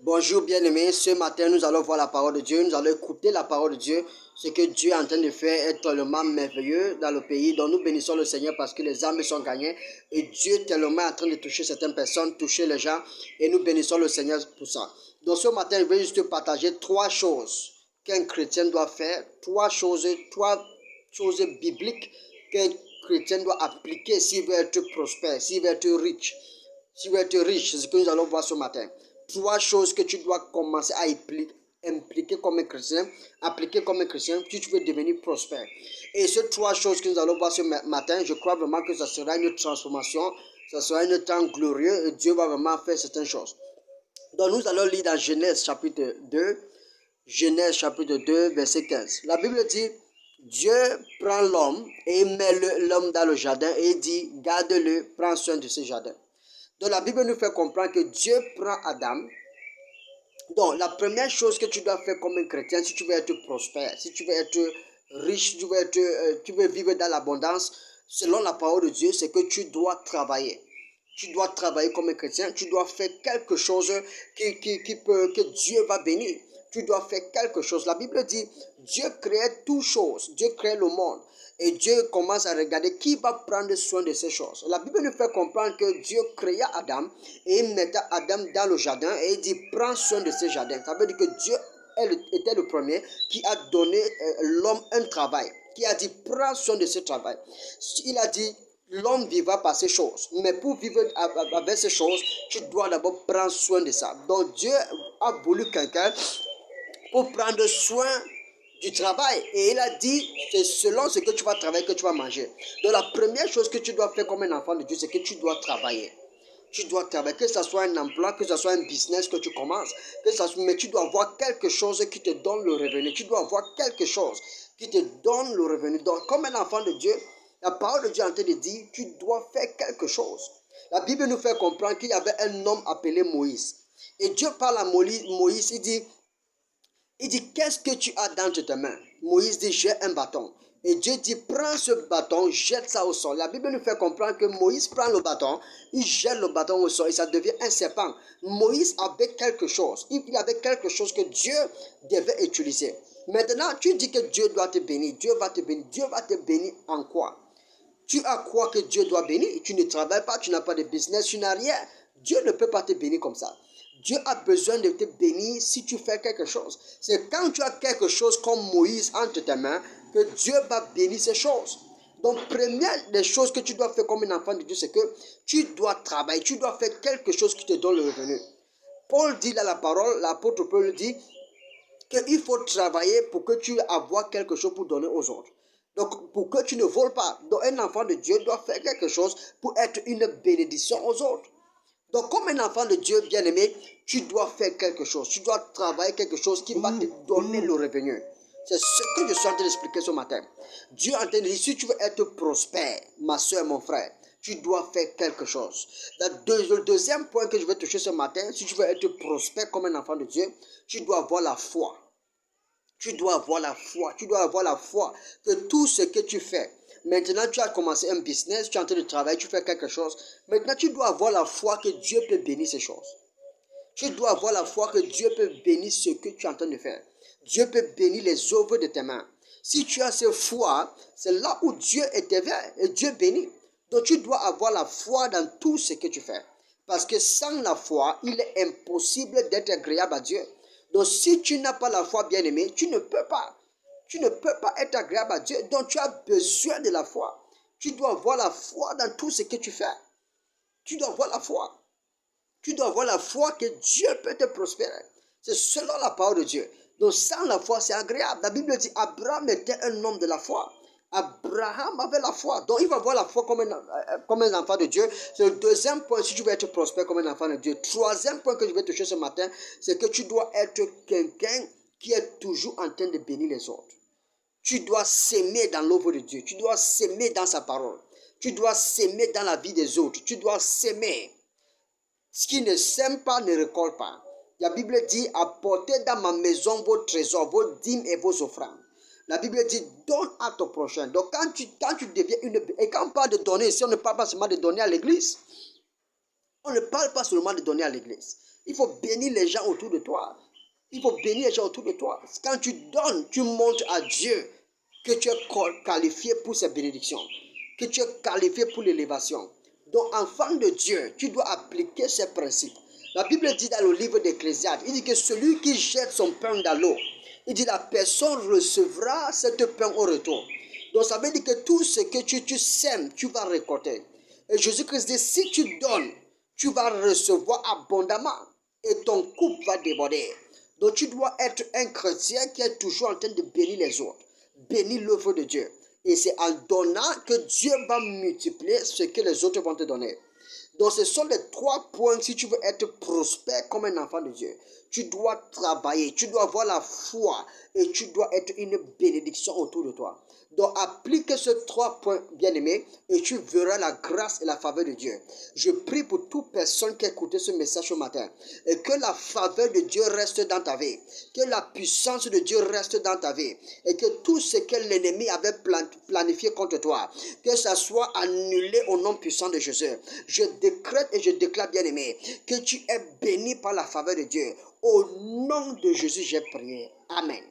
Bonjour bien-aimés, ce matin nous allons voir la parole de Dieu, nous allons écouter la parole de Dieu. Ce que Dieu est en train de faire est tellement merveilleux dans le pays. Donc nous bénissons le Seigneur parce que les âmes sont gagnées. Et Dieu est tellement en train de toucher certaines personnes, toucher les gens. Et nous bénissons le Seigneur pour ça. Donc ce matin, je vais juste partager trois choses qu'un chrétien doit faire. Trois choses bibliques qu'un chrétien doit appliquer s'il veut être prospère, s'il veut être riche. S'il veut être riche, c'est ce que nous allons voir ce matin. Trois choses que tu dois commencer à impliquer comme un chrétien, appliquer comme un chrétien, si tu veux devenir prospère. Et ces trois choses que nous allons voir ce matin, je crois vraiment que ça sera une transformation, ça sera un temps glorieux et Dieu va vraiment faire certaines choses. Donc nous allons lire dans Genèse chapitre 2, Genèse chapitre 2, verset 15. La Bible dit, Dieu prend l'homme et met l'homme dans le jardin et dit, garde-le, prends soin de ce jardin. Donc la Bible nous fait comprendre que Dieu prend Adam. Donc la première chose que tu dois faire comme un chrétien, si tu veux être prospère, si tu veux être riche, si tu veux vivre dans l'abondance, selon la parole de Dieu, c'est que tu dois travailler. Tu dois travailler comme un chrétien, tu dois faire quelque chose que Dieu va bénir. Tu dois faire quelque chose. La Bible dit, Dieu crée toutes choses, Dieu crée le monde. Et Dieu commence à regarder qui va prendre soin de ces choses. La Bible nous fait comprendre que Dieu créa Adam et il mettait Adam dans le jardin et il dit prends soin de ce jardin. Ça veut dire que Dieu était le premier qui a donné l'homme un travail, qui a dit prends soin de ce travail. Il a dit l'homme vivra par ces choses, mais pour vivre avec ces choses, tu dois d'abord prendre soin de ça. Donc Dieu a voulu quelqu'un pour prendre soin du travail. Et il a dit, c'est selon ce que tu vas travailler que tu vas manger. Donc la première chose que tu dois faire comme un enfant de Dieu, c'est que tu dois travailler. Tu dois travailler, que ce soit un emploi, que ce soit un business que tu commences, mais tu dois avoir quelque chose qui te donne le revenu. Tu dois avoir quelque chose qui te donne le revenu. Donc comme un enfant de Dieu, la parole de Dieu est en train de dire, tu dois faire quelque chose. La Bible nous fait comprendre qu'il y avait un homme appelé Moïse. Et Dieu parle à Moïse, il dit, qu'est-ce que tu as dans tes mains? Moïse dit, j'ai un bâton. Et Dieu dit, prends ce bâton, jette ça au sol. La Bible nous fait comprendre que Moïse prend le bâton, il jette le bâton au sol et ça devient un serpent. Moïse avait quelque chose. Il avait quelque chose que Dieu devait utiliser. Maintenant, tu dis que Dieu doit te bénir. Dieu va te bénir. Dieu va te bénir en quoi? Tu as quoi que Dieu doit bénir? Tu ne travailles pas, tu n'as pas de business, tu n'as rien. Dieu ne peut pas te bénir comme ça. Dieu a besoin de te bénir si tu fais quelque chose. C'est quand tu as quelque chose comme Moïse entre tes mains que Dieu va bénir ces choses. Donc, première des choses que tu dois faire comme un enfant de Dieu, c'est que tu dois travailler, tu dois faire quelque chose qui te donne le revenu. Paul dit dans la parole, l'apôtre Paul dit qu'il faut travailler pour que tu aies quelque chose pour donner aux autres. Donc, pour que tu ne voles pas. Donc, un enfant de Dieu doit faire quelque chose pour être une bénédiction aux autres. Donc, comme un enfant de Dieu bien-aimé, tu dois faire quelque chose. Tu dois travailler quelque chose qui va te donner le revenu. C'est ce que je suis en train d'expliquer ce matin. Dieu est en train de dire, si tu veux être prospère, ma soeur, mon frère, tu dois faire quelque chose. Le deuxième point que je vais toucher ce matin, si tu veux être prospère comme un enfant de Dieu, tu dois avoir la foi. Tu dois avoir la foi. Tu dois avoir la foi que tout ce que tu fais, maintenant tu as commencé un business, tu es en train de travailler, tu fais quelque chose. Maintenant tu dois avoir la foi que Dieu peut bénir ces choses. Tu dois avoir la foi que Dieu peut bénir ce que tu es en train de faire. Dieu peut bénir les œuvres de tes mains. Si tu as cette foi, c'est là où Dieu intervient et Dieu bénit. Donc tu dois avoir la foi dans tout ce que tu fais. Parce que sans la foi, il est impossible d'être agréable à Dieu. Donc si tu n'as pas la foi, bien-aimé, tu ne peux pas. Tu ne peux pas être agréable à Dieu. Donc tu as besoin de la foi. Tu dois avoir la foi dans tout ce que tu fais. Tu dois avoir la foi. Tu dois avoir la foi que Dieu peut te prospérer. C'est selon la parole de Dieu. Donc sans la foi, c'est agréable. La Bible dit, Abraham était un homme de la foi. Abraham avait la foi. Donc il va avoir la foi comme un enfant de Dieu. C'est le deuxième point, si tu veux être prospère comme un enfant de Dieu. Troisième point que je vais toucher ce matin, c'est que tu dois être quelqu'un qui est toujours en train de bénir les autres. Tu dois s'aimer dans l'œuvre de Dieu. Tu dois s'aimer dans sa parole. Tu dois s'aimer dans la vie des autres. Tu dois s'aimer. Ce qui ne sème pas ne récolte pas. La Bible dit, apportez dans ma maison vos trésors, vos dîmes et vos offrandes. La Bible dit, donne à ton prochain. Donc quand tu deviens et quand on parle de donner, si on ne parle pas seulement de donner à l'église, On ne parle pas seulement de donner à l'église. Il faut bénir les gens autour de toi. Il faut bénir les gens autour de toi. Quand tu donnes, tu montres à Dieu que tu es qualifié pour ces bénédictions, que tu es qualifié pour l'élévation. Donc, enfant de Dieu, tu dois appliquer ces principes. La Bible dit dans le livre d'Ecclésiaste, il dit que celui qui jette son pain dans l'eau, il dit la personne recevra cette pain au retour. Donc, ça veut dire que tout ce que tu sèmes, tu vas récolter. Et Jésus-Christ dit, si tu donnes, tu vas recevoir abondamment et ton couple va déborder. Donc tu dois être un chrétien qui est toujours en train de bénir les autres, bénir l'œuvre de Dieu. Et c'est en donnant que Dieu va multiplier ce que les autres vont te donner. Donc ce sont les 3 points si tu veux être prospère comme un enfant de Dieu. Tu dois travailler, tu dois avoir la foi et tu dois être une bénédiction autour de toi. Donc applique ces 3 points, bien-aimés, et tu verras la grâce et la faveur de Dieu. Je prie pour toute personne qui a écouté ce message ce matin, et que la faveur de Dieu reste dans ta vie, que la puissance de Dieu reste dans ta vie, et que tout ce que l'ennemi avait planifié contre toi, que ça soit annulé au nom puissant de Jésus. Je décrète et je déclare, bien-aimé, que tu es béni par la faveur de Dieu. Au nom de Jésus, j'ai prié. Amen.